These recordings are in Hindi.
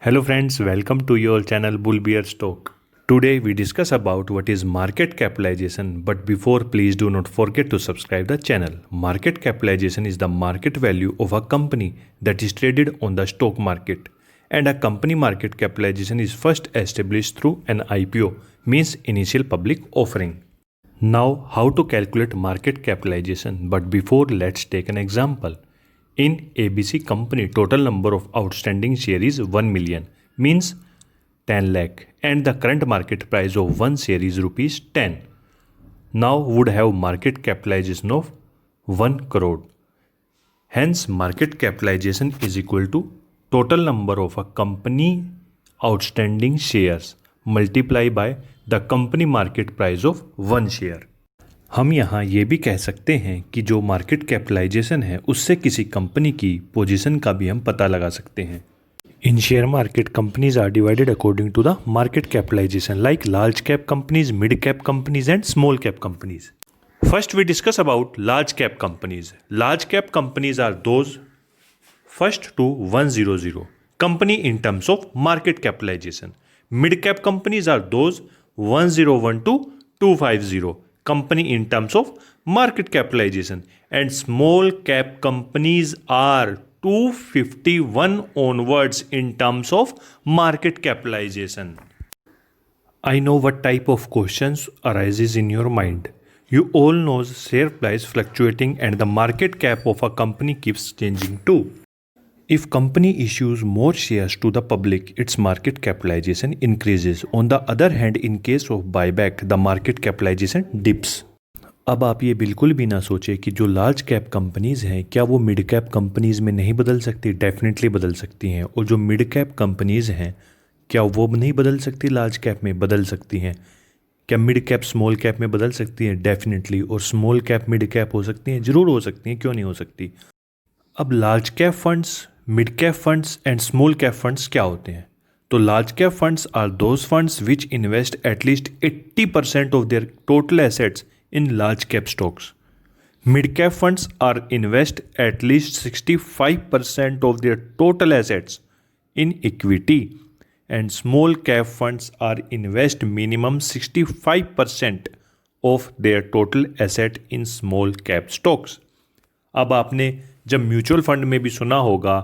Hello friends, welcome to your channel Bull Bear Stock. Today we discuss about what is market capitalization, but before please do not forget to subscribe the channel. Market capitalization is the market value of a company that is traded on the stock market, and a company market capitalization is first established through an IPO, means initial public offering. Now how to calculate market capitalization, but before let's take an example. In ABC company, total number of outstanding share is 1 million, means 10 lakh, and the current market price of one share is rupees 10. Now would have market capitalization of 1 crore. Hence market capitalization is equal to total number of a company outstanding shares multiply by the company market price of one share. हम यहाँ ये भी कह सकते हैं कि जो मार्केट कैपिटलाइजेशन है उससे किसी कंपनी की पोजीशन का भी हम पता लगा सकते हैं. In share market companies are divided according to the market capitalisation like large cap companies, mid cap companies and small cap companies. First we discuss about large cap companies. Large cap companies are those first to 100 company in terms of market capitalisation. Mid cap companies are those 101 to 250 company in terms of market capitalization, and small cap companies are 251 onwards in terms of market capitalization. I know what type of questions arises in your mind. You all know share price fluctuating and the market cap of a company keeps changing too. If company issues more shares to the public, its market capitalization increases. On the other hand, in case of buyback, the market capitalization dips. अब आप ये बिल्कुल भी ना सोचें कि जो लार्ज कैप कंपनीज़ हैं क्या वो मिड कैप कंपनीज़ में नहीं बदल सकती. डेफिनेटली बदल सकती हैं. और जो मिड कैप कंपनीज़ हैं क्या वो नहीं बदल सकती लार्ज कैप में? बदल सकती हैं. क्या मिड कैप स्मॉल कैप में बदल सकती हैं? डेफिनेटली. और स्मॉल कैप मिड कैप हो सकती हैं? ज़रूर हो सकती हैं. क्यों नहीं हो सकती. अब large cap funds, mid cap funds and small cap funds क्या होते हैं? तो large cap funds are those funds which invest at least 80% of their total assets in large cap stocks. Mid cap funds are invest at least 65% of their total assets in equity, and small cap funds are invest minimum 65% of their total asset in small cap stocks. अब आपने जब म्यूचुअल फंड में भी सुना होगा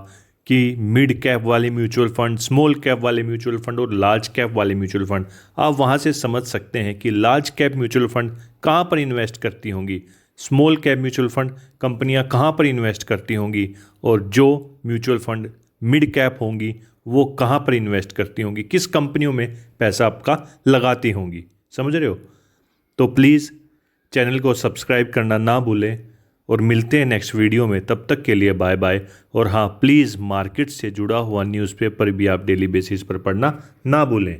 कि मिड कैप वाले म्यूचुअल फंड, स्मॉल कैप वाले म्यूचुअल फंड और लार्ज कैप वाले म्यूचुअल फंड, आप वहाँ से समझ सकते हैं कि लार्ज कैप म्यूचुअल फंड कहाँ पर इन्वेस्ट करती होंगी, स्मॉल कैप म्यूचुअल फंड कंपनियाँ कहाँ पर इन्वेस्ट करती होंगी, और जो म्यूचुअल फंड मिड कैप होंगी वो कहाँ पर इन्वेस्ट करती होंगी, किस कंपनियों में पैसा आपका लगाती होंगी. समझ रहे हो? तो प्लीज़ चैनल को सब्सक्राइब करना ना भूलें और मिलते हैं नेक्स्ट वीडियो में. तब तक के लिए बाय बाय. और हाँ, प्लीज़ मार्केट से जुड़ा हुआ न्यूज़पेपर भी आप डेली बेसिस पर पढ़ना ना भूलें.